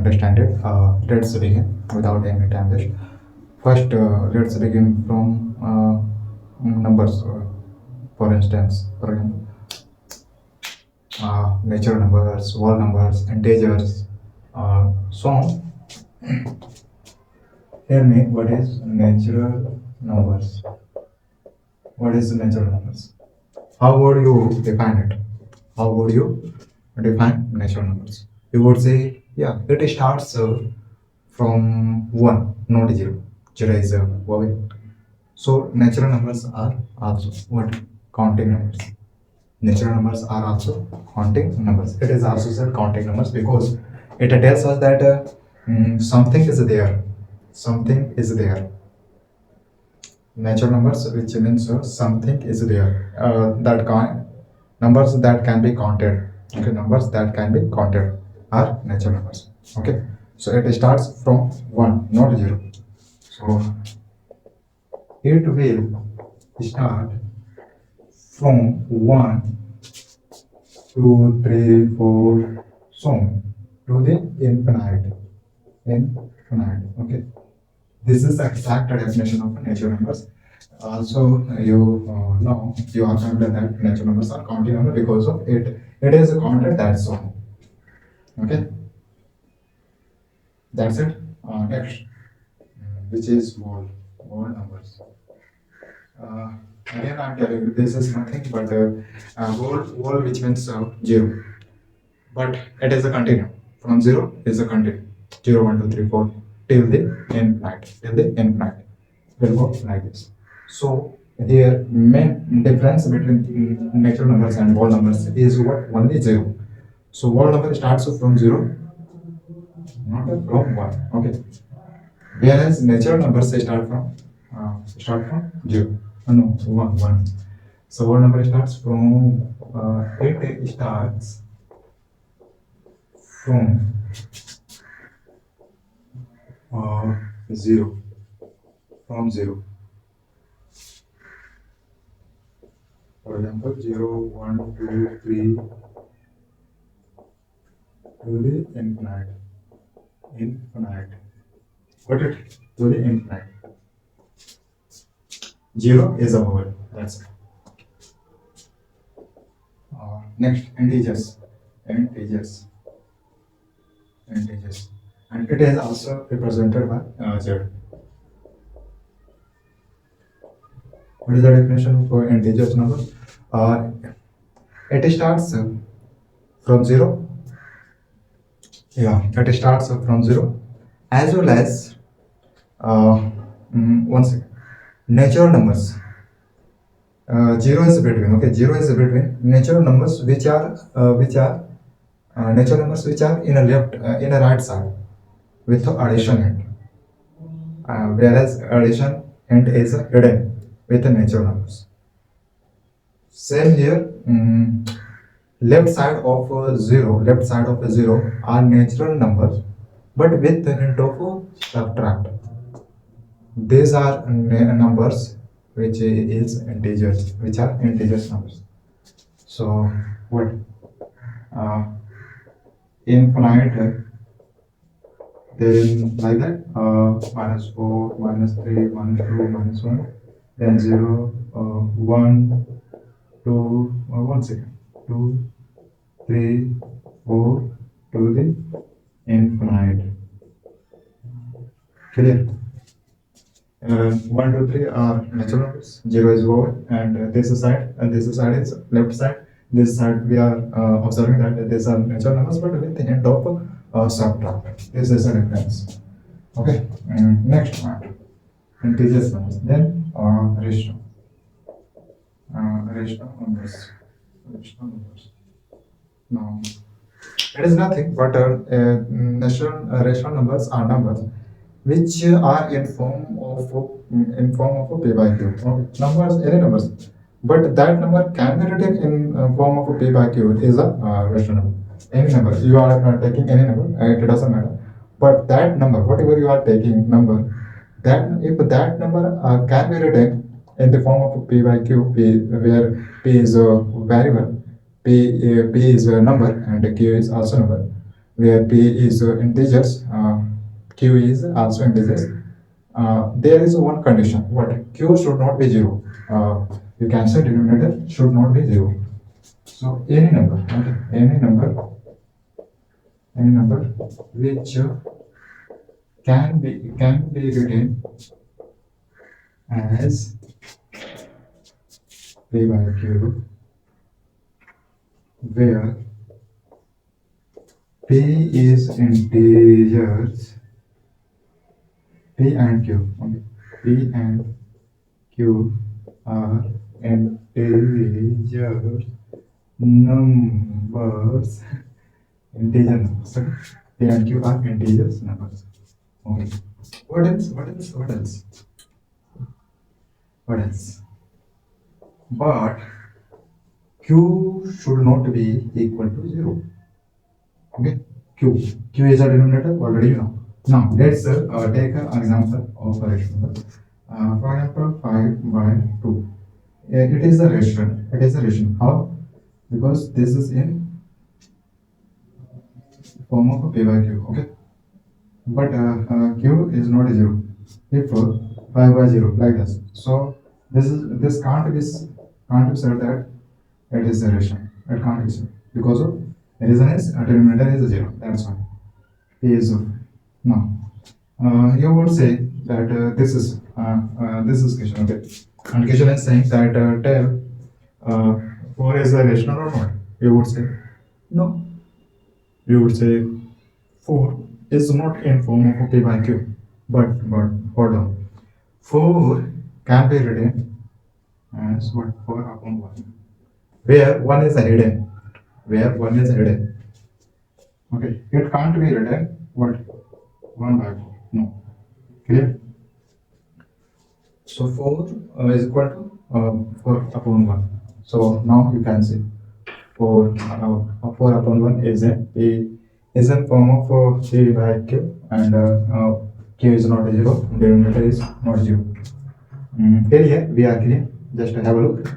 understand it. Let's begin without any time waste. First, let's begin from numbers. For instance, for example, natural numbers, whole numbers, integers. So, tell me what is natural numbers? What is natural numbers? How would you define it? How would you define natural numbers? You would say, yeah, it starts from 1, not 0. 0 is vowel. So, natural numbers are also what? Counting numbers. Natural numbers are also counting numbers. It is also said counting numbers because it tells us that something is there. Something is there. Natural numbers, which means something is there. Numbers that can be counted. Okay, numbers that can be counted are natural numbers. Okay, so it starts from 1, not 0. So it will start from 1, 2, 3, 4, so on to the infinite. Infinite. Okay. This is the exact definition of natural numbers. Also, you are familiar that natural numbers are counting number because of it. It is counted that so. Okay, that's it. Next, which is whole numbers. Uh, Again, I'm telling you, this is nothing but whole which means 0. But it is a continuum. From 0 is a continuum. 0, 1, 2, 3, 4 till the infinite. Till the infinite. Will go like this. So here main difference between natural numbers and whole numbers is what? Only 0. So whole number starts from 0, not from 1. Okay. Whereas natural numbers start from 0. No, 1, 1. So whole number starts from it starts from 0. From 0. For example, 0, 1, 2, 3 to the infinite. Infinite. Got it? To the infinite. 0 is a whole. That's it. Next, integers. Integers. Integers. And it is also represented by Z. What is the definition for integers number? It starts from 0. Yeah, it starts from 0 as well as one second. Natural numbers. 0 is between. Okay, 0 is between natural numbers which are natural numbers which are in a right side with addition end. Whereas addition end is hidden with the natural numbers. Same here. Left side of 0 are natural numbers, but with the hint of subtract. These are numbers which is integers, which are integers numbers. So what? Infinite. Then like that, -4, -3, -2, -1, then 0, 1, 2, 1 second, 2, 3, 4 to the infinite. Clear? 1, 2, 3 are natural numbers, 0 is whole, and this side is left side. This side we are observing that these are natural numbers, but with the hint of subtract. This is a difference. Okay, next one, integers numbers. Then ratio. Ratio numbers. Ratio numbers. Now, it is nothing but rational numbers are numbers which are in form of a p by q. Okay. Numbers, any numbers, but that number can be written in form of a p by q is a rational number. Any number you are taking any number, it doesn't matter. But that number, whatever you are taking number, that if that number can be written in the form of a p by q, where p is a variable, p is a number and q is also number. where p is integers, q is also integers. There is one condition. What? Q should not be zero. You can say denominator should not be zero. So any number, okay, any number which can be written as p by q, where p is integers, p and q, okay, p and q are integers numbers, integer numbers. Okay? P and q are integers numbers. Okay. What else? What else? What else? What else? But q should not be equal to zero. Okay. Q is a denominator. Already you know. Now let's take an example of a rational number. For example, 5 by 2. It is a rational. It is a rational. How? Because this is in form of a p by q. Okay. But q is not zero. If 5 by 0 like this, so this can't be said that it is a ratio. It can't be said because of the reason is a denominator is a zero. That's why p is 0. Now you would say that this is question. Okay, and question is saying that tell 4 is a rational or not. You would say no. You would say 4 is not in form of p by q. But hold on. 4 can be written as what? 4 upon 1. Where 1 is a hidden. Where 1 is hidden. Okay. It can't be written what? 1 by 4. No. Clear? So 4 is equal to 4 upon 1. So now you can see 4 upon 1 is in form of p by q, and q is not 0, denominator is not 0. Here we are clear. Just have a look.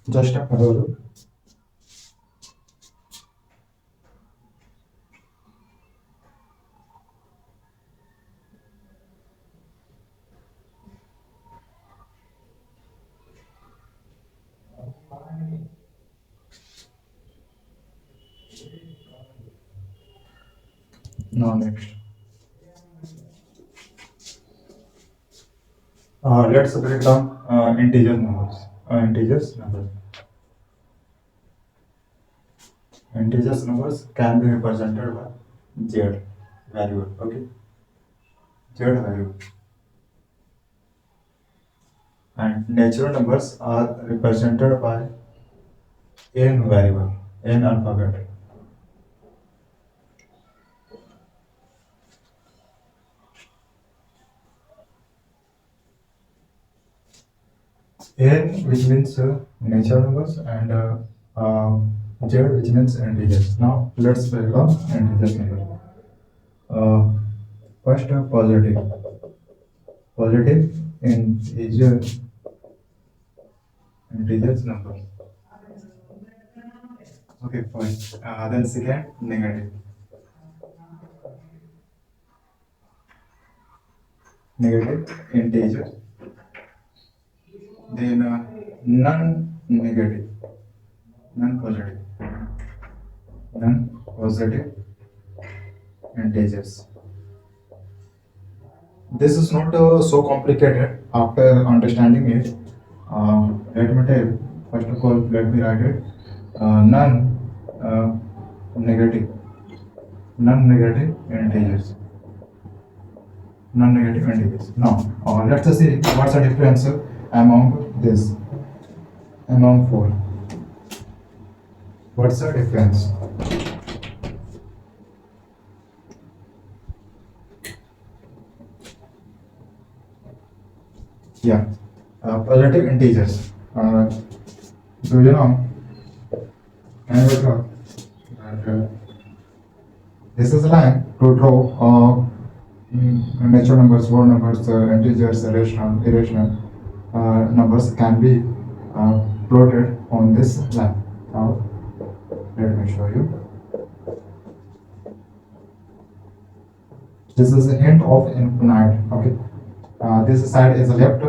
Just have a look. Now next. Let's break down integer numbers. Integers numbers. Integers numbers can be represented by z variable. Okay, z variable. And natural numbers are represented by n variable, n alphabet. N which means natural numbers, and z which means integers. Now let's break down integers number. First positive integers number. Okay, fine. Then second negative integer. Then non-positive integers. This is not so complicated after understanding it. Let me tell. First of all, let me write it. Non-negative integers. Non-negative integers. Now, let's see what's the difference among this, among 4. What's the difference? Yeah, positive integers. Do you know? I will talk that this is a line to draw natural numbers, whole numbers, integers, irrational numbers can be plotted on this line. Now, let me show you. This is a hint of infinite. Okay, this side is left.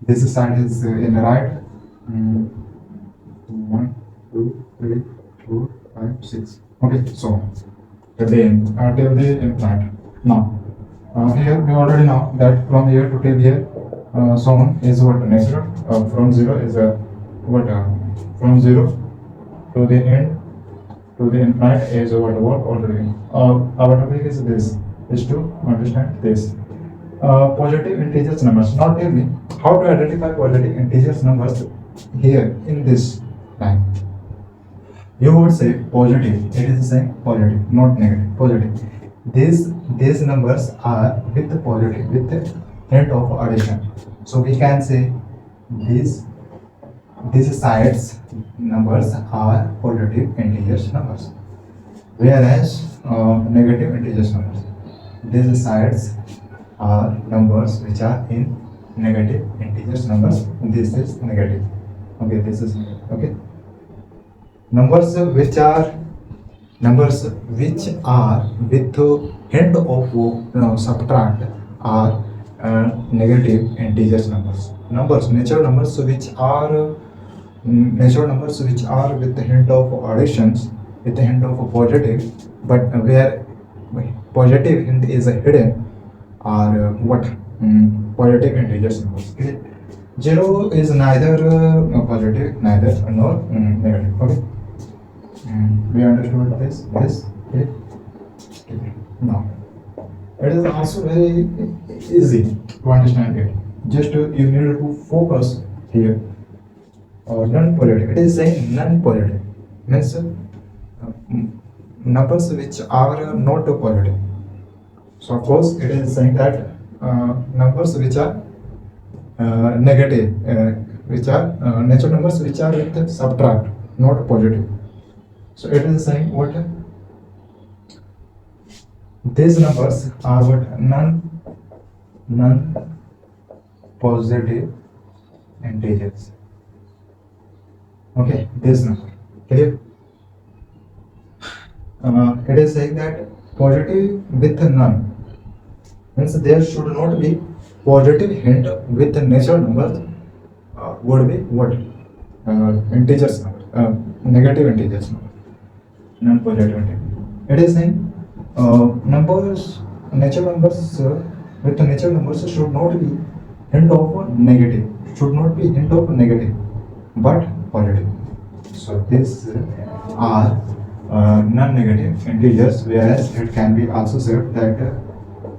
This side is in the right. 1, 2, 3, 4, 5, 6. Okay, so till the infinite. Now, here we already know that from here to till here, so on is what natural. From zero is what from zero to the end to the infinite is what already. Our topic is this, is to understand this. Positive integers numbers. Now tell me how to identify positive integers numbers here in this line. You would say positive. It is saying positive, not negative. Positive. These numbers are with the positive, with the hint of addition. So we can say these sides numbers are positive integers numbers, whereas negative integers numbers. These sides are numbers which are in negative integers numbers. This is negative. Okay, this is negative. Okay. Numbers which are with hint of subtract are negative integers numbers. Natural numbers which are with the hint of additions, with the hint of positive, but where positive hint is hidden, are positive integers numbers. Okay? Zero is neither positive, neither nor negative. Okay. We understood this. Okay. Now, it is also very easy to understand it. Just you need to focus here. Non-positive. It is saying non-positive means numbers which are not positive. So of course, it is saying that numbers which are negative, which are natural numbers which are with subtract, not positive. So it is saying what these numbers are what non-positive integers. Okay, this number clear. It is saying that positive with none means there should not be positive hint with the natural numbers. Would be what integers number, negative integers number, non-positive integer. It is saying natural numbers with the natural numbers should not be hint of negative, but positive. So these are non-negative integers, whereas it can be also said that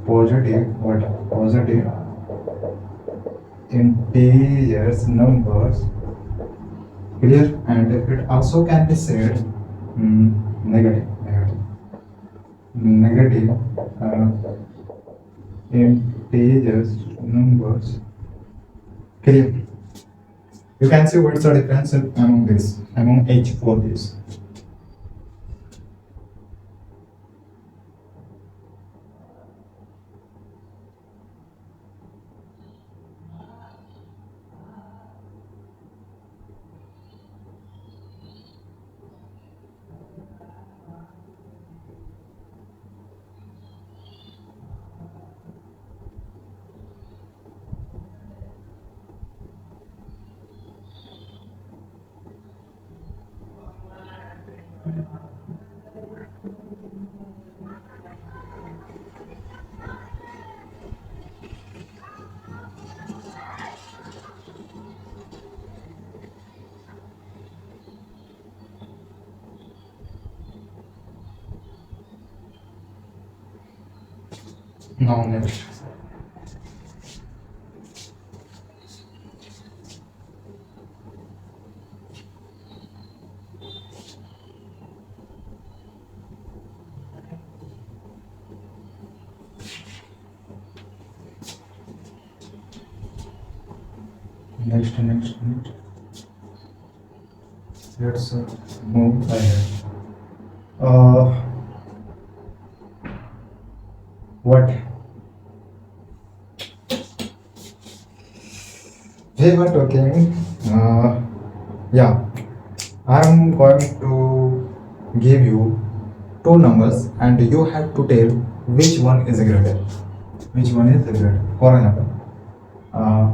positive integers numbers. Clear? And it also can be said negative integers numbers. Clear? You can see what's the difference among each for this. Now next. Next. Let's move ahead. what we were talking. Yeah, I'm going to give you two numbers and you have to tell which one is greater. Which one is greater? For example, uh,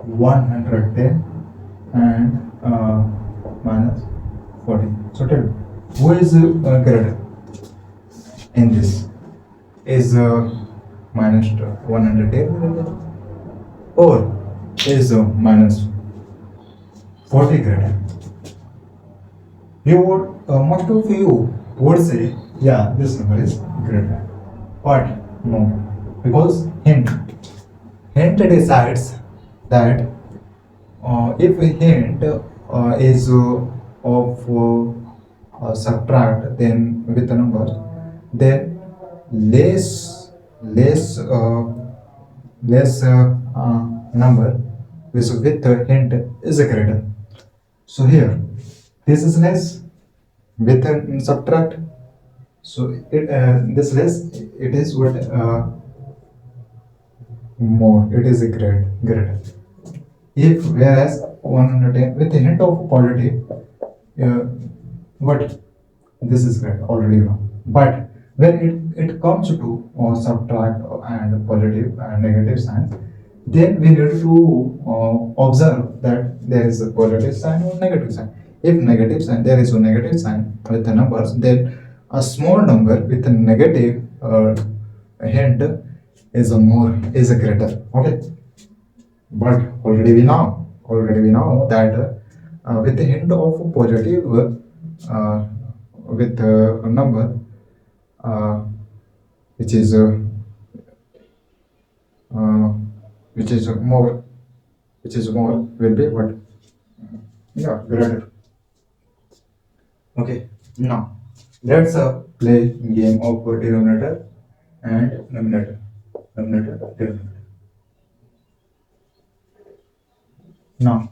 110 and minus 40. So tell me, who is greater in this? Is minus 110 greater or is minus 40 greater? You would, most of you would say, yeah, this number is greater. But no, because hint decides that if a hint is of subtract then with the number, then less less number with the hint is greater. So here, this is less with a subtract. So it this less it is what more. It is a greater. If whereas 110 with a hint of positive, uh, what this is great already you know. But when it comes to subtract and positive and negative signs, then we need to observe that there is a positive sign or negative sign. If negative sign, there is a negative sign with the numbers, then a small number with a negative hint is a more is a greater. Okay, but already we know that with the hint of positive with a number uh, which is uh, which is more will be what, yeah, greater. Okay, now let's play game of denominator and denominator. Now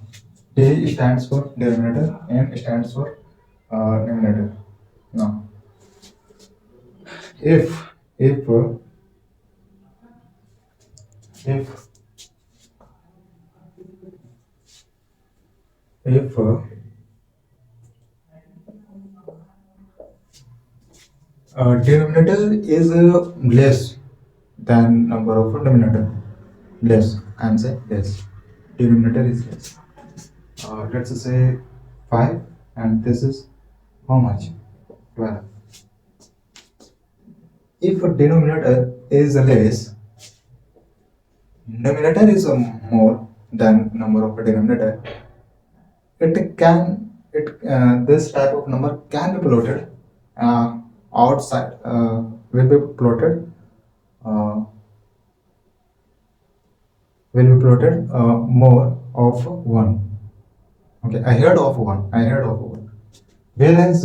D stands for denominator, N stands for numerator. Now if if if if denominator is less than number of denominator, less, I'm saying less, denominator is less, let's say 5 and this is how much, 12. If a denominator is less, numerator is more than number of a denominator, it this type of number can be plotted outside, will be plotted uh, more of 1. Okay, ahead of 1. Whereas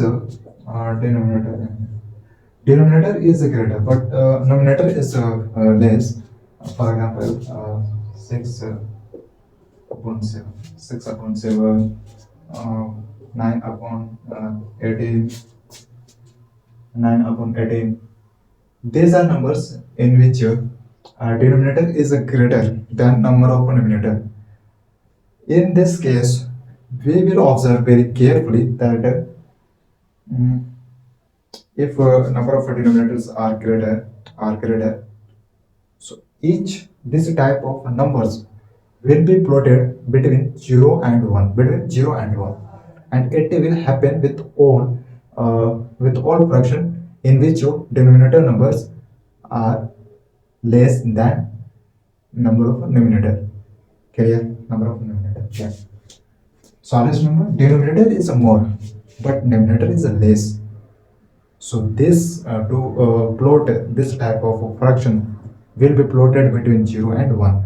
denominator is greater, but numerator is less. For example, 6 upon 7, 6 upon 7, 9 upon 18, 9 upon 18. These are numbers in which denominator is greater than number of numerator. In this case, we will observe very carefully that mm, if number of denominators are greater, so each this type of numbers will be plotted between 0 and 1, and it will happen with all fraction in which your denominator numbers are less than number of numerator. Clear? Number of numerator. Yeah. So always remember, denominator is more, but numerator is less. So this to plot this type of fraction will be plotted between 0 and 1.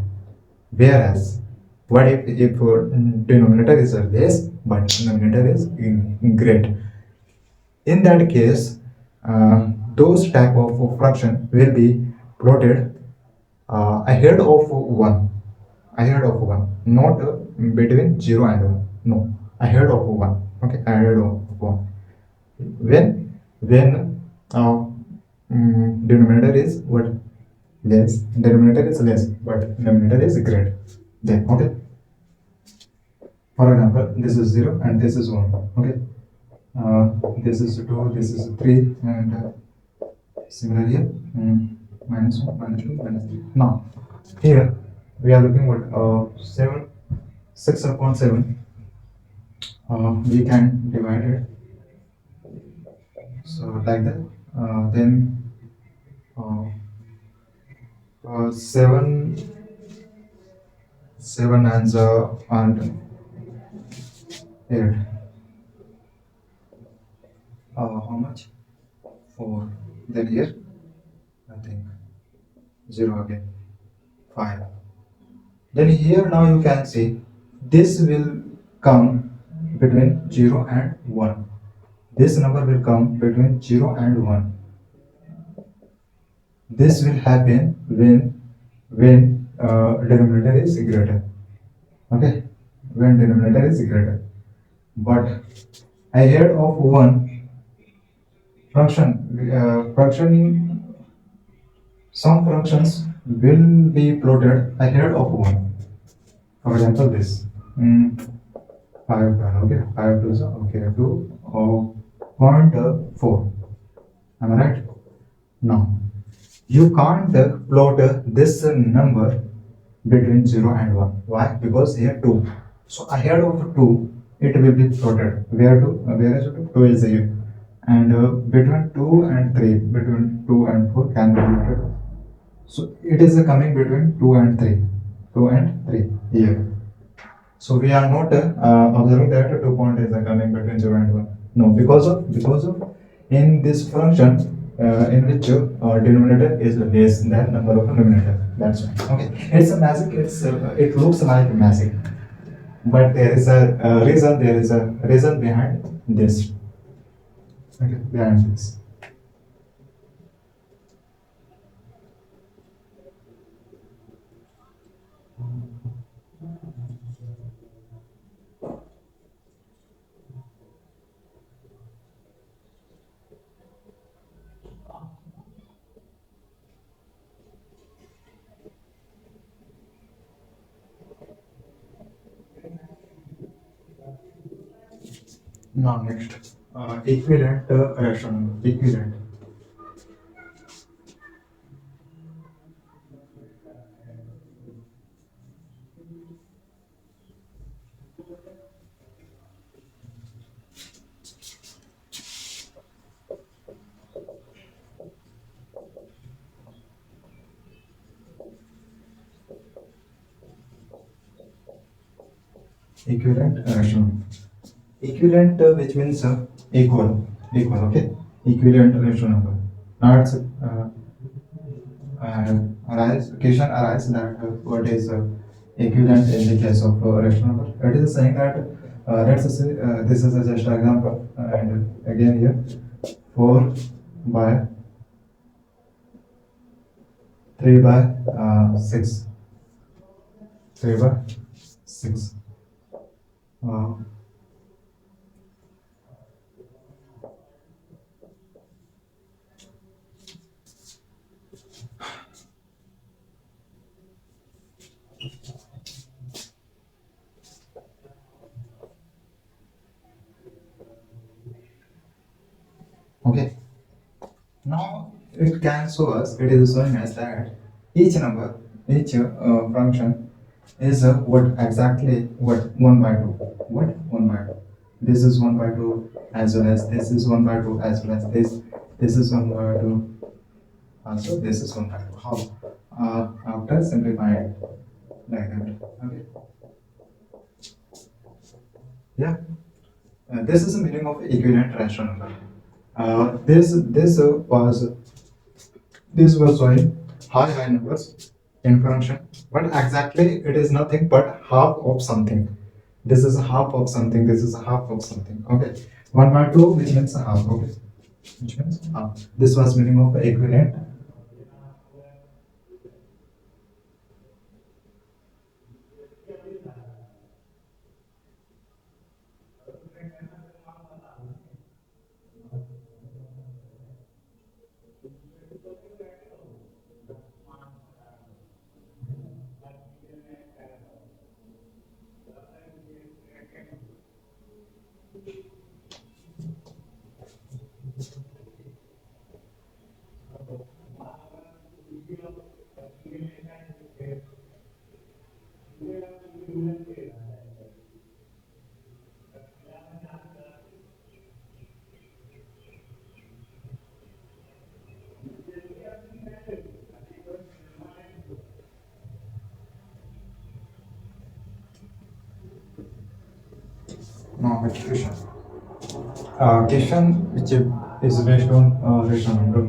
Whereas, what if denominator is less but numerator is great? In that case, those type of fraction will be plotted ahead of 1, not between 0 and 1. No, ahead of 1. Okay, ahead of 1. When denominator is what? Less. Denominator is less, but numerator is great. Then, okay. For example, this is 0 and this is 1. Okay. This is 2, this is 3, and similar here. Minus 1, minus 2, minus 3. Now, here we are looking what? 7, 6 upon 7. We can divide it. So, like that. Then, uh, 7 and 8. How much? 4. Then here, I think 0 again. 5. Then here now you can see this will come between 0 and 1. This number will come between 0 and 1. This will happen when denominator is greater. Okay, when denominator is greater. But I heard of one fraction. Some fractions will be plotted ahead of one. For example, this. 5, okay, 5 to okay, 2 0.4. Am I right? Now, you can't plot this number between 0 and 1. Why? Because here 2. So ahead of 2, it will be plotted. Where 2? Where is 2? 2 is here. And between 2 and 3, between 2 and 4 can be plotted. So it is coming between 2 and 3. 2 and 3 here. So we are not observing that 2 point is coming between 0 and 1. No, because of in this function in which denominator is less than number of numerator. That's why. Okay, it's a magic. It looks like magic, but there is a reason. There is a reason behind this. Okay, behind this. Now next, equivalent rational equivalent. Equivalent rational. Equivalent which means equal, okay, equivalent rational number. Now it's question arise that what is equivalent in the case of rational number. It is saying that let's say this is just an example, and again here 4 by 3 by 6, 3 by 6. uh, okay. Now it can show us, it is showing us that each number, each function is what exactly what 1 by 2. What 1 by 2. This is 1 by 2 as well as this is 1 by 2 as well as this. This is 1 by 2. Also this is 1 by 2. How? After simplifying it like that. Okay. Yeah. This is the meaning of equivalent rational number. This was showing high numbers in function, but exactly it is nothing but half of something. This is half of something. This is half of something. Okay, 1 by 2, which means half. Okay, which means half. This was meaning of equivalent. Now which question? Question which is based on rational number.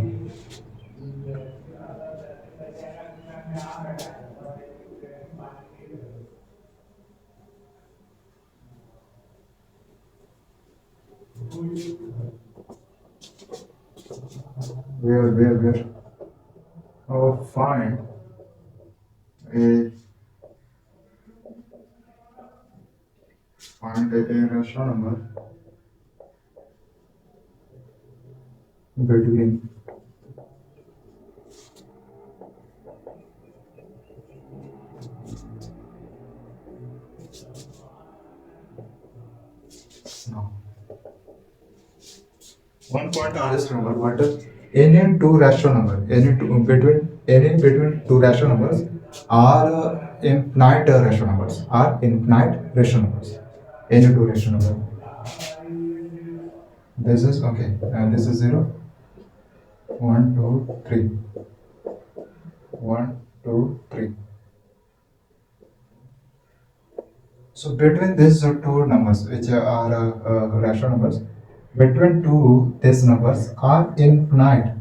Where? Oh, find a rational number between no. One point I just remember what any two rational number, any between two rational numbers are infinite rational numbers. Are infinite rational numbers. Any two rational number. This is okay, and this is 0. 1, 2, 3. 1, 2, 3. So between these two numbers, which are rational numbers, between two these numbers are infinite.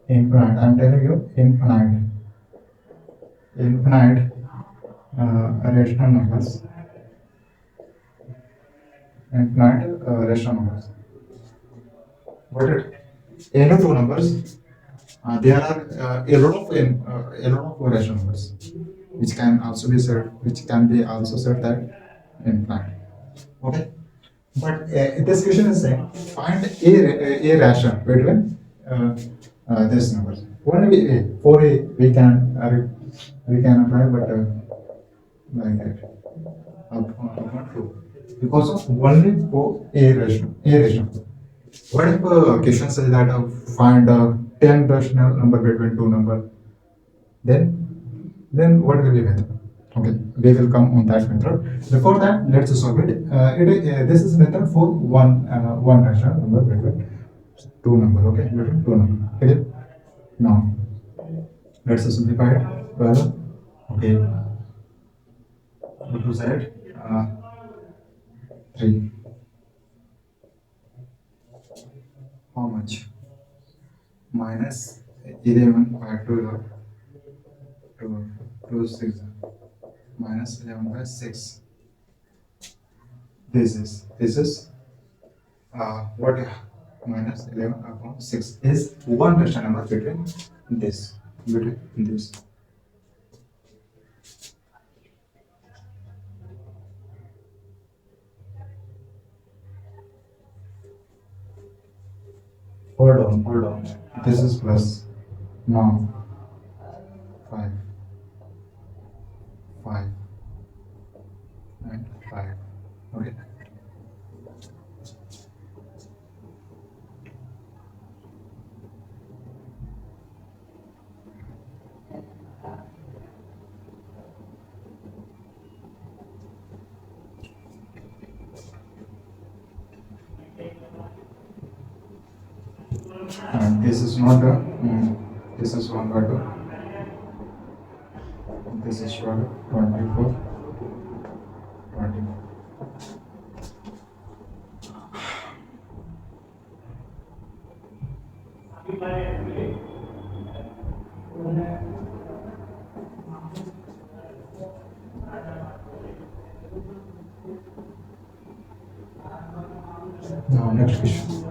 Infinite. I'm telling you, infinite. Infinite rational numbers. Infinite rational numbers. What it? Any two numbers, there are a lot of rational numbers, which can also be said, that infinite. Okay. But this question is saying find a ration between these numbers. Only a for a we can apply, but like that not true because of only for a ration. What if question says that find 10 rational number between two number? Then what will be method? Okay, we will come on that method. Before that, let's solve it. This is method for one rational number between two number. Okay, between two number. Okay. Now let's simplify it further. Okay, what was that? 3. How much? Minus 11 by 2, 6 minus 11 by 6. This is what minus 11 upon 6 is one rational number between this. Hold on. This is plus. Now 5 and 5. Okay. And this is not this is 1 by 2. This is 24. Now next question.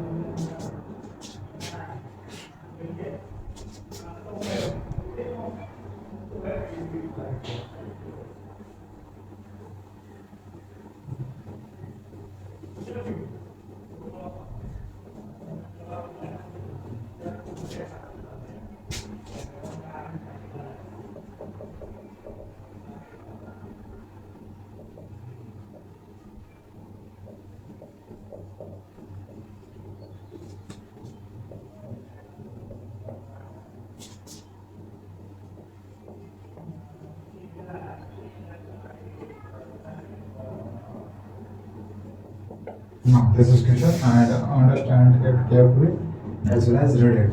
Now this is question and understand it carefully as well as read it.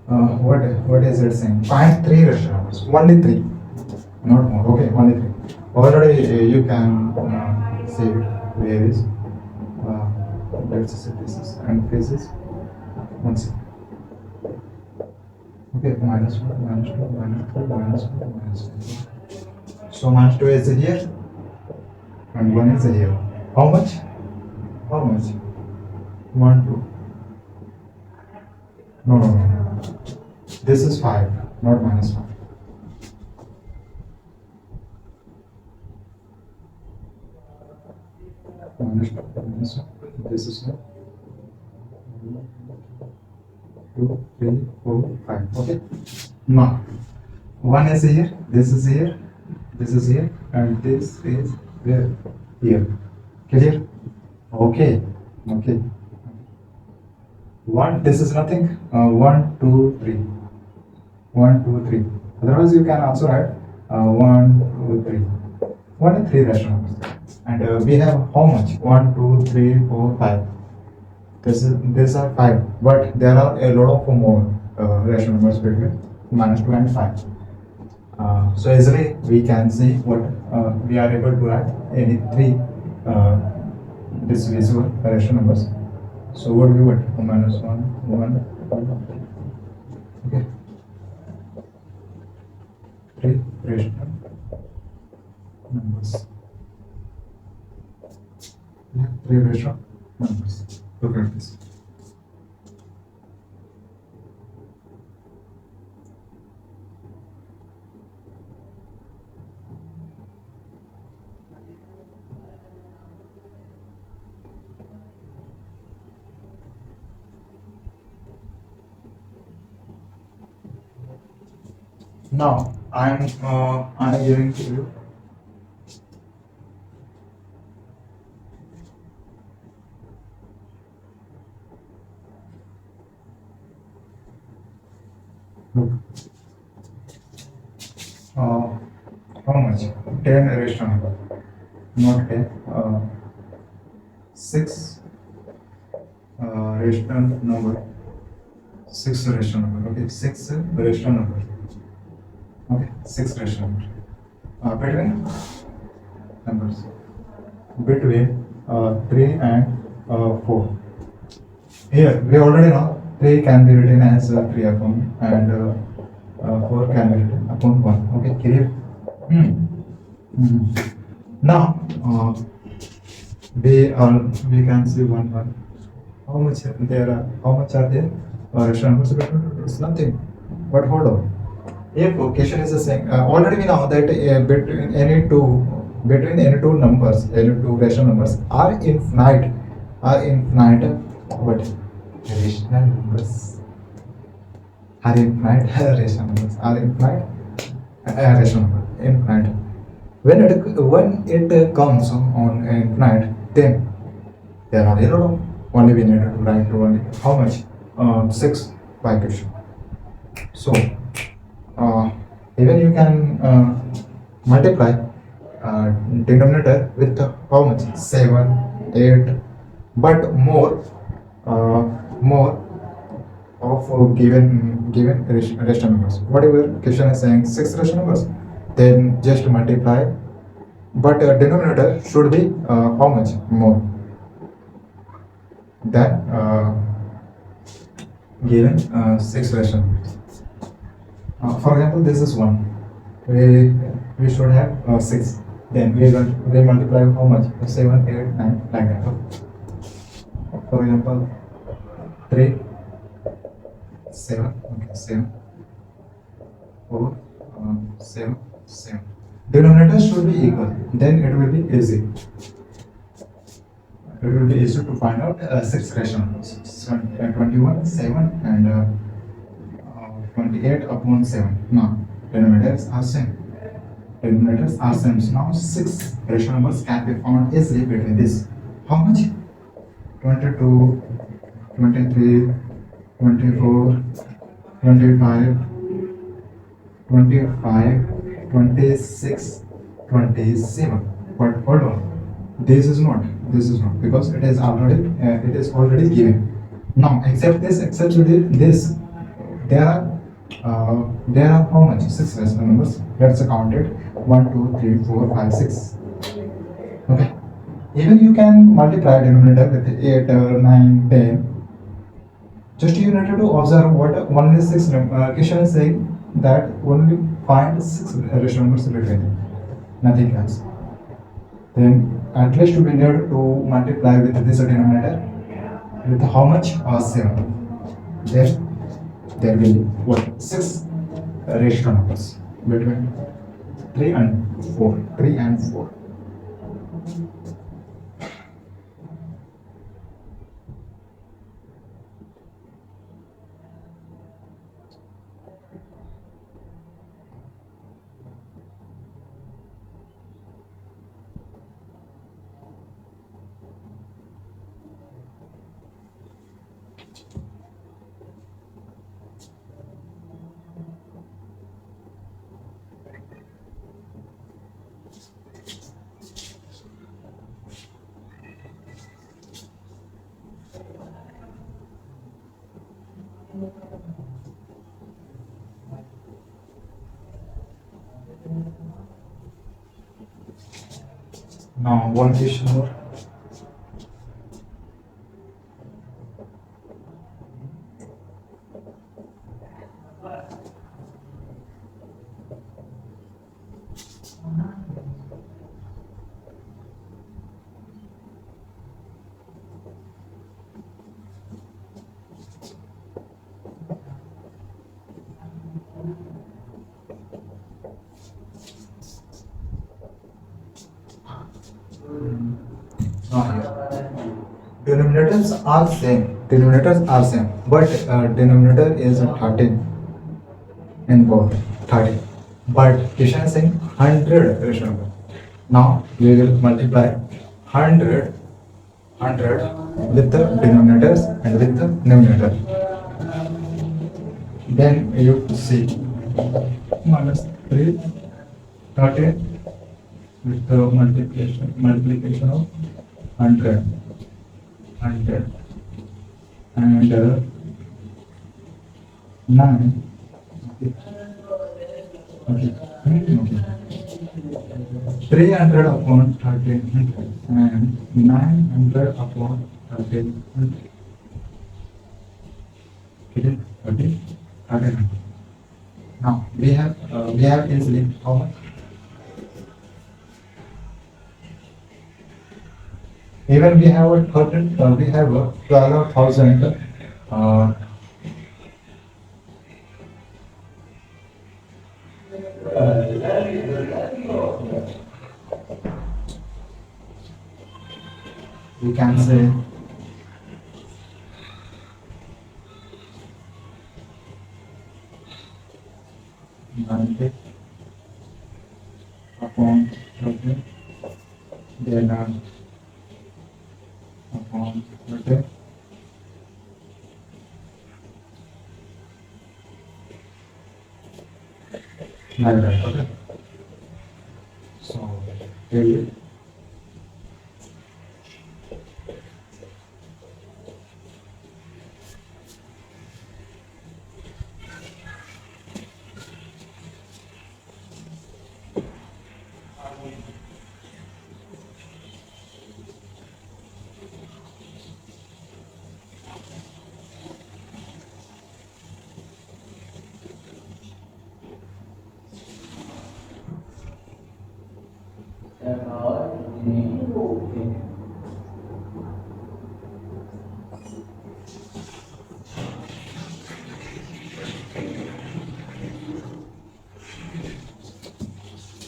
What is it saying? Find 3 rational numbers. Only 3, not more. Okay, only 3. Already you can see it. Where is let's say this is, and this is 1 second. Okay, minus 1, minus 2, minus 3, minus 4, minus 5. So minus 2 is here and 1 is here. How much? How much? 1, 2. No, no, no. This is 5, not minus 5. Minus 2, minus 1. This is 1. 2, 3, 4, 5. Okay. Now, 1 is here, this is here, this is here, and this is where? Here. Clear? Okay. Okay. 1, this is nothing. 1, 2, 3. 1, 2, 3. Otherwise, you can also write 1, 2, 3. 1 and 3 rational numbers. And we have how much? 1, 2, 3, 4, 5. These are 5, but there are a lot of more rational numbers between minus 2 and 5. So easily we can see what we are able to write any 3 this visual rational numbers. So what we would minus 1, 1, 2, okay, 3 rational numbers. Yeah, 3 rational numbers. Look at this. Now I'm giving to you look how much 10 rational number, not 10, 6 rational number, 6 rational number, okay, 6 rational number. Okay, 6 rational numbers. Between numbers between 3 and 4. Here we already know 3 can be written as 3 upon and 4 can be written upon 1. Okay, clear? Now we can see 1. How much there are? How much are there? Rational numbers between? It's nothing. But hold on. If question is the same, already we know that between any two numbers, any two rational numbers are infinite, but rational numbers are infinite, rational numbers are infinite, rational number infinite. When it comes on infinite, then there are zero. Only we need to write only how much? 6 by question. So. Even you can multiply denominator with how much? 7, 8, but more of given rational numbers. Whatever question is saying 6 rational numbers, then just multiply. But denominator should be how much more than given 6 rational numbers. For example, this is 1. We should have 6. Then we multiply how much? 7, 8, 9, like that. For example, 3, 7, okay, 7, 4, 7, 7. Denominator should be equal. Then it will be easy. It will be easy to find out 6 rational numbers. 21, 7, and 28 upon 7. Now, denominators are same. Denominators are same. Now, 6 rational numbers can be found easily between this. How much? 22, 23, 24, 25, 25, 26, 27. But hold on. This is not because it is already given. Now, except this, there are how much? 6 rational numbers. Let's count it. 1, 2, 3, 4, 5, 6. Okay. Even you can multiply denominator with 8, 9, 10. Just you need to observe what only 6 question is saying that only find 6 rational numbers remaining, nothing else. Then at least we need to multiply with this denominator with how much? 7. Then there will be what? 6 rational numbers between 3 and 4. 3 and 4. Now one question more. Now here. Denominators are same. Denominators are same. But denominator is 13 in both. 13. But question is saying 100 rational number. Now we will multiply 100 with the denominators and with the numerator. Then you see minus 3 13 with the multiplication of 100 and 9. Okay. Okay. 300 upon 1300 and 900 upon 1300. Okay. Okay. 1300. Now we have easily how much? Even we have a 13, we have a 12,000. We can say ninety upon 30, then upon 30. Like that, okay? So, here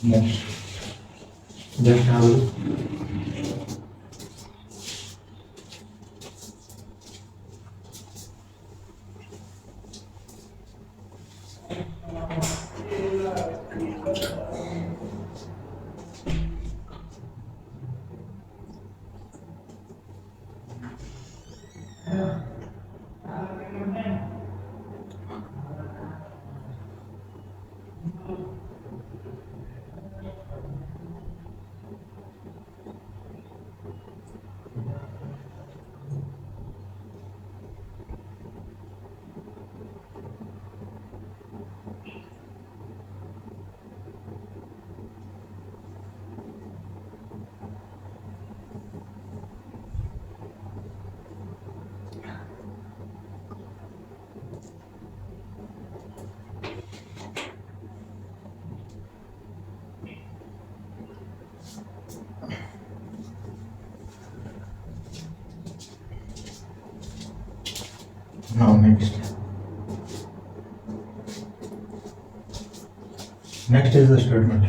next. Then have Next is the statement.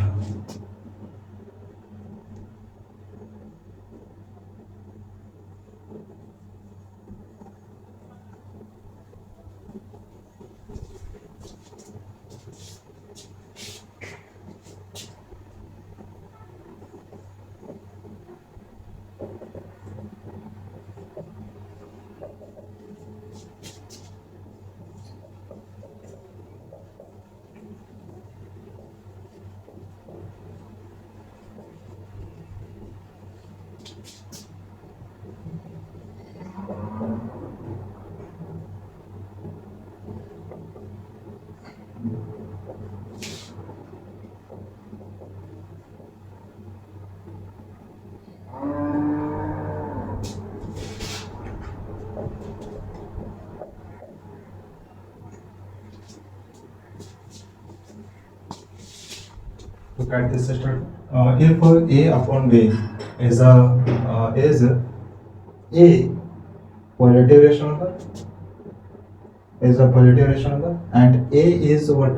Look at this statement. If A upon B is A positive rational number, and A is what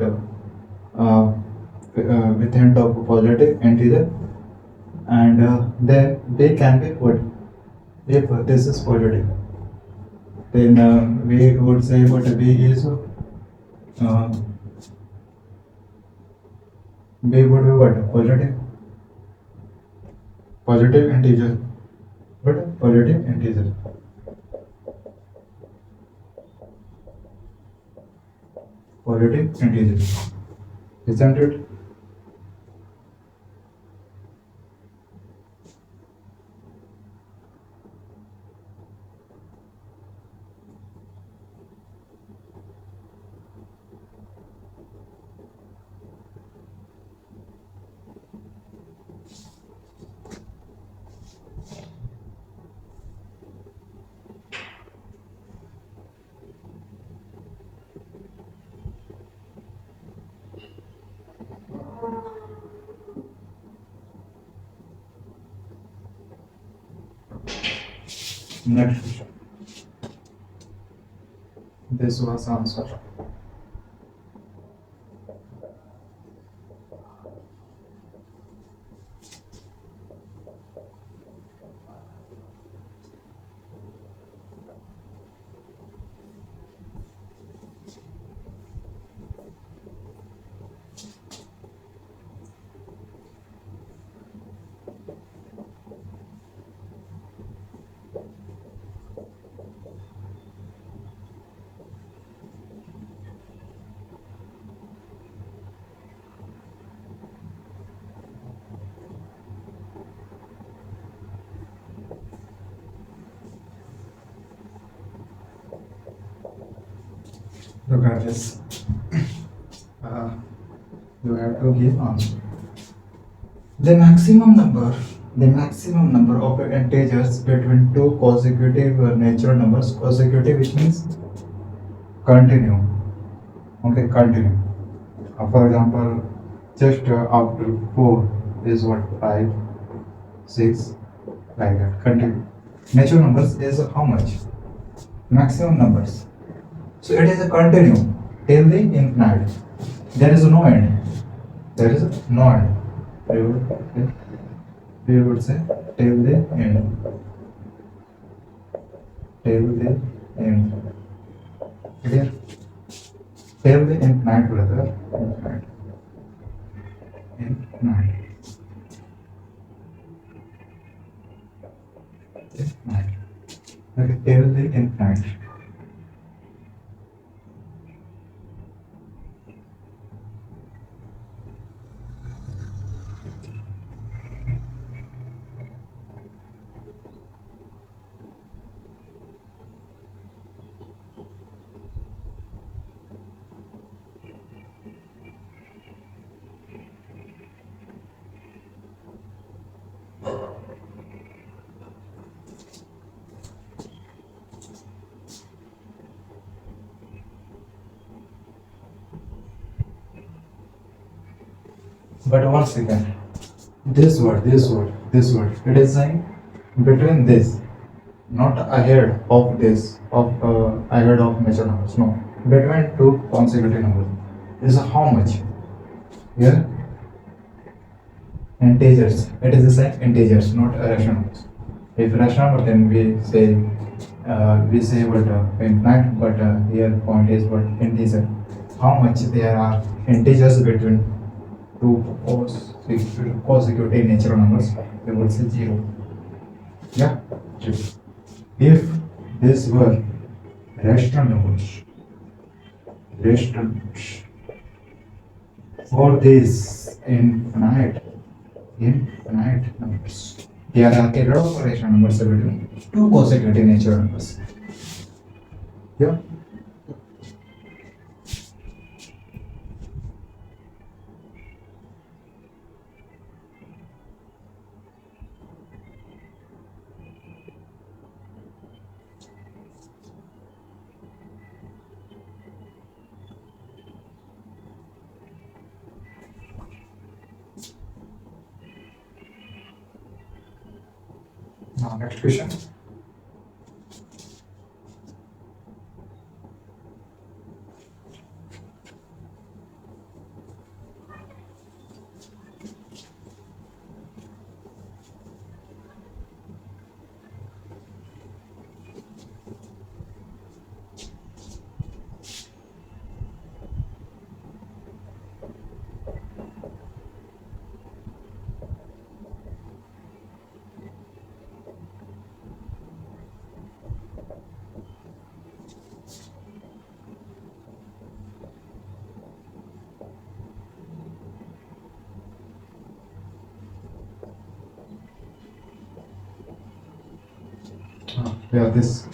with hint of positive integer, and then B can be what if this is positive, then we would say what B is B would be what positive integer, but positive integer. Positive integer, isn't it? Next question. This was answer. Look at this. You have to give answer. The maximum number of integers between two consecutive natural numbers. Consecutive, which means continue. Okay, continue. For example, just after 4 is what 5, 6, like that. Continue. Natural numbers is how much? Maximum numbers. So it is a continue till the infinite. There is no end. There is no end. We would say till the end. Till the end. Clear? Till the infinite, brother. Infinite. Infinite. Infinite. Okay, till the infinite. But once again, this word, it is saying between this, not ahead of this, ahead of major numbers. No, between two consecutive numbers is how much? Here integers. It is the same integers, not rational numbers. If rational number, then we say what infinite, but here point is what integer. How much there are integers between two consecutive natural numbers? We would say 0. Yeah, 0. If this were rational numbers, rational numbers, for this infinite numbers, there are a lot of rational numbers between two consecutive natural numbers. Yeah. Now, next question. We have this.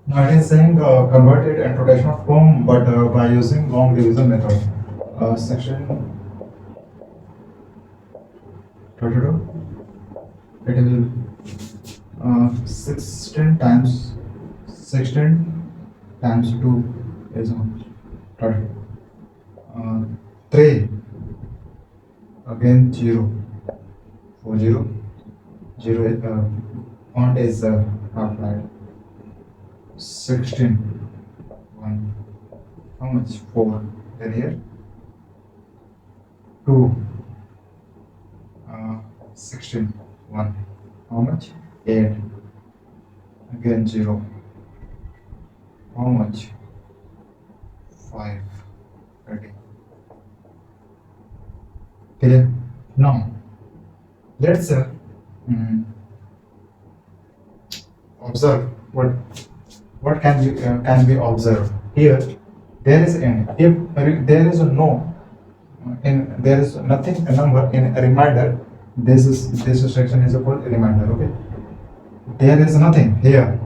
Now it is saying converted in rotational form, but by using long division method. Section 22. It will 16 times 2 is 30. 3 again 0 4 0 font is half right. 16 1, how much? 4. Then here 2 16 1, how much? 8. Again 0, how much? 5 30. Clear? Now let's observe what can be observed here. There is n. If there is no there is nothing a number in a remainder, this section is called remainder. Okay, there is nothing here,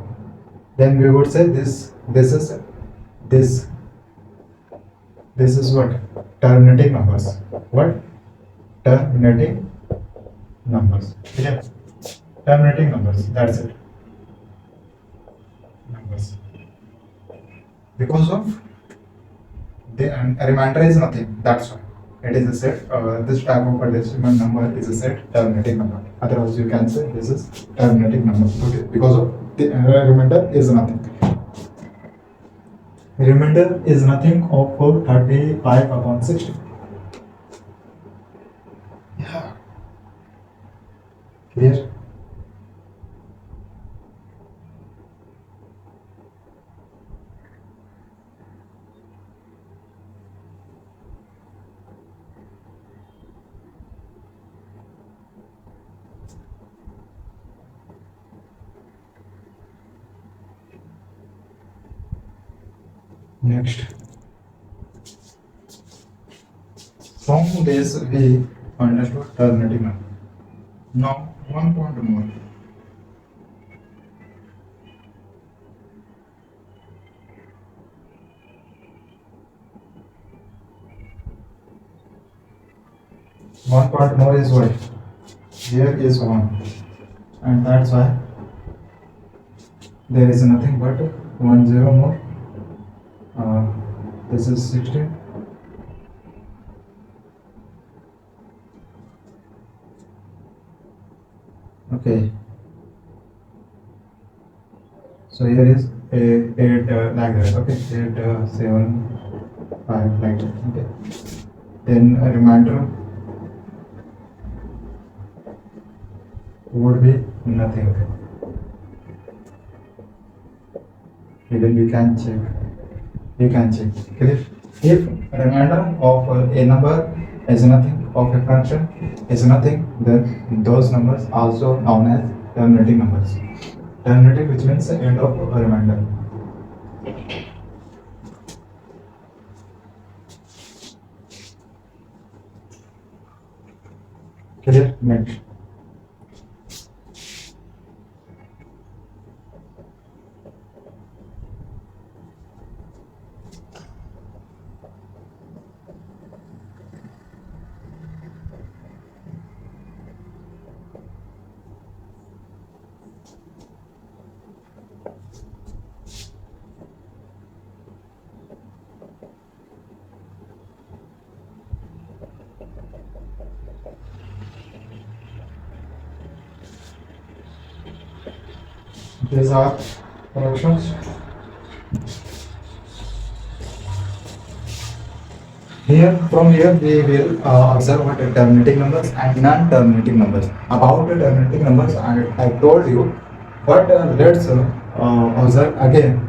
then we would say this is what? Terminating numbers. What? Terminating numbers. Yeah, terminating numbers, that's it. Numbers, because of the remainder is nothing, that's why it is a set. This type of a decimal number is a set terminating number. Otherwise you can say this is terminating number. Okay, because of the remainder is nothing. Remainder is nothing of 35 upon 60. Yeah, clear? Next, from this we understood terminating number. Now 1 point more. One point more is what? Here is 1, and that's why there is nothing but 1 0 more. This is 16. Okay, so here is 8 like that. Okay, 8 7 5 like that. Okay. Then a remainder would be nothing. Even we can check. You can check. Clear? If remainder of a number is nothing, of a function is nothing, then those numbers also known as terminating numbers. Terminating, which means the end of a remainder. Clear? Next. These are corrections. From here, we will observe what are terminating numbers and non-terminating numbers. About the terminating numbers, I told you, but let's observe again.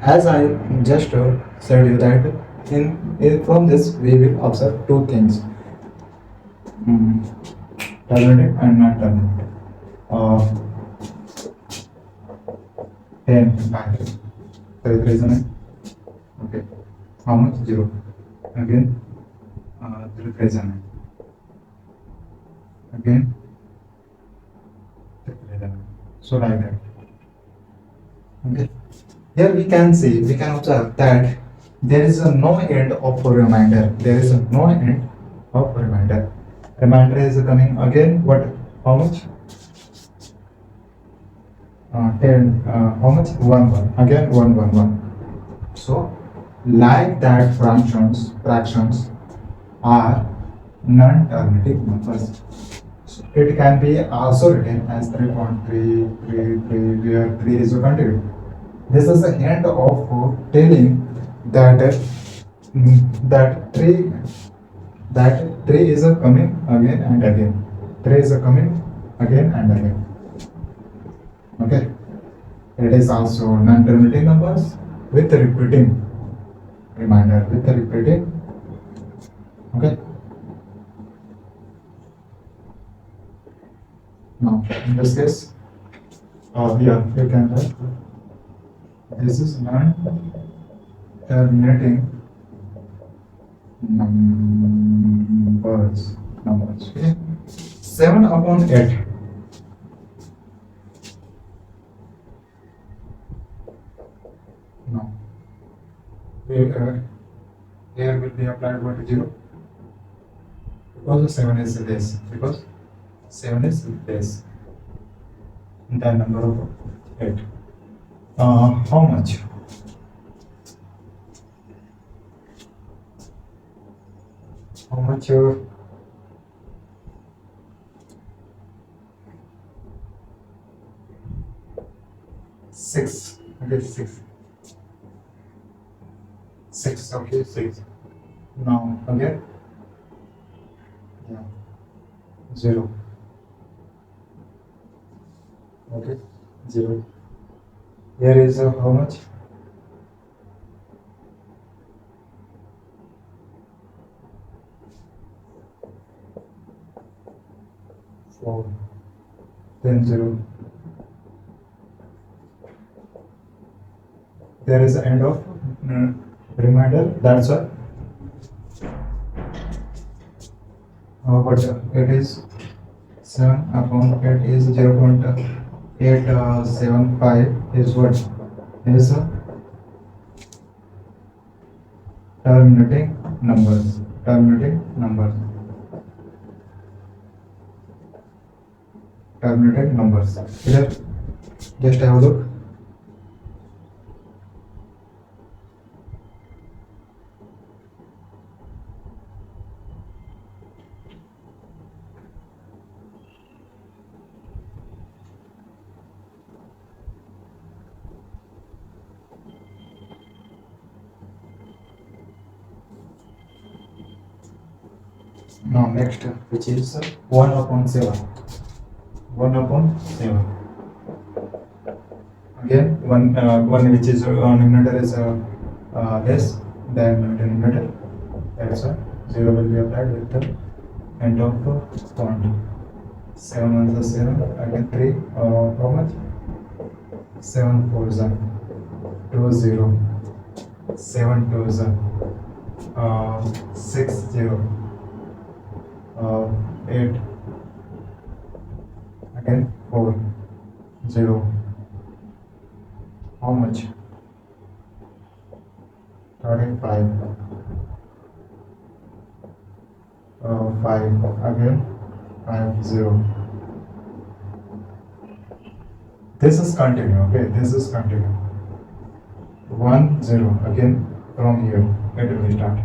As I just said you that from this we will observe two things, terminating and non-terminating. 10 back. So it is an okay. How much? 0. Again, 0 present. Again, 0 present. So like that. Okay. Here we can see, we can observe that there is a no end of a remainder. There is a no end of a remainder. Remainder is coming again. What? How much? 10. How much? 1 1. Again 1 1 1. So like that fractions are non-terminating numbers. So it can be also written as 3.333 where 3 is a continuity. This is a hint of telling that that tree is a coming again and again. Tree is a coming again and again. Okay. It is also non-terminating numbers with repeating reminder with repeating. Okay. Now in this case, here you can write this is non-terminating numbers. Okay. 7 upon 8. No. Here will be applied what 0 because 7 is this. Because 7 is this. The number of 8. How much? How much? 6. Okay, 6. 6. Okay, 6. Now again, yeah, 0. Okay, 0. Here is how much? 4. Then 0. There is the end of remainder. That's why. But it is 7 upon 8 is 0.875 is what is terminating numbers. Terminating numbers. Terminating numbers. Clear? Just have a look. Now next, which is 1 upon 7. 1 upon 7. Again, one which is numerator is less than denominator. That's why 0 will be applied with the end of point. 7 ones are 7. Again 3. How much? 7 fours are 2 0. 7 twos are 6 0. 8. Again 4 0. How much? 35. 5. Again 5 0. This is continue. Okay, this is continue. 1 0. Again from here it will start.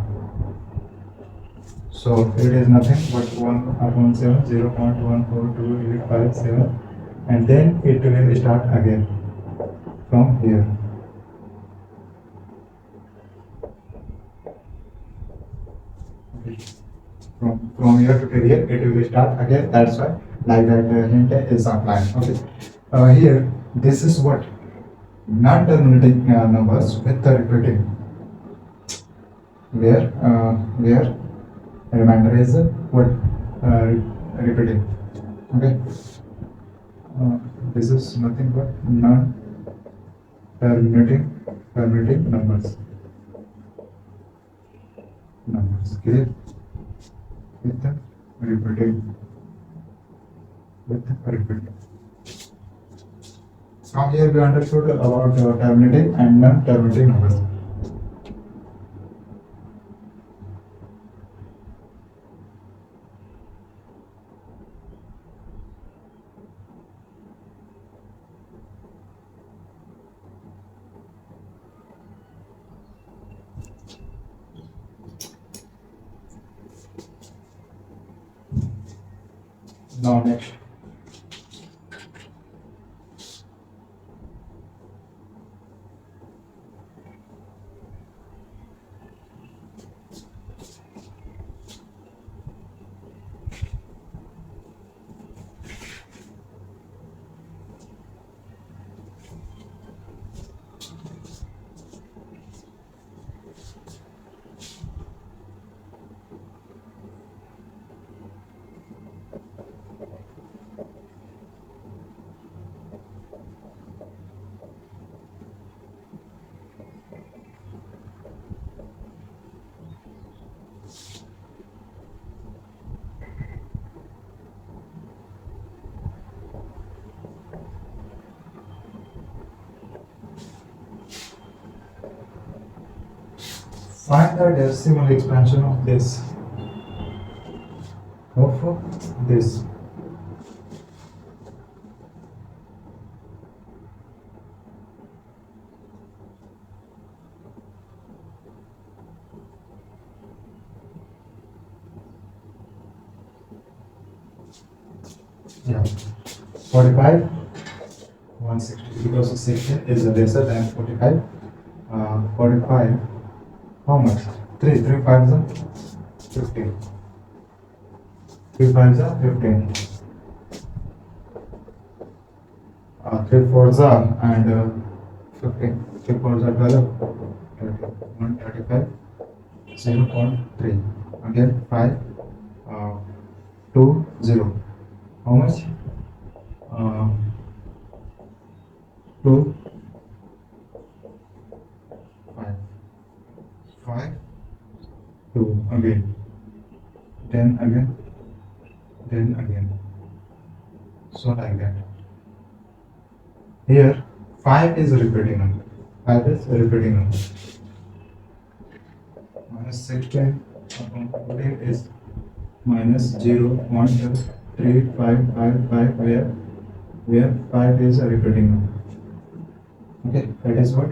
So it is nothing but 1 upon 7, 0.14287, and then it will start again from here. Okay. From here to here it will start again. That's why like that hint is applied. Okay. Here this is what non-terminating numbers with the repeating, where remainder is what repeating. Okay. This is nothing but non-terminating numbers. Clear? With the repeating. From here we understood about terminating and non-terminating numbers. Now next. Find the decimal expansion of this. Of this. Yeah. 45. 160 because 16 is lesser than 45. 45. How much? 3 5s are 15. 3 5s are 15. 3 4s are and 15. 3 4s are 12. 135. 0.3. Again 5. 2 0. How much? 2 5. 5 2 again, then again, so like that. Here 5 is a repeating number. Minus 16 upon 14 is minus 0 1 2 3 5 5 5, where 5 is a repeating number. Okay, that is what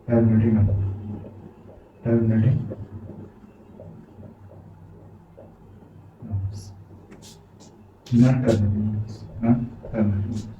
terminating number. Terminating numbers. Not terminating numbers. Not terminating.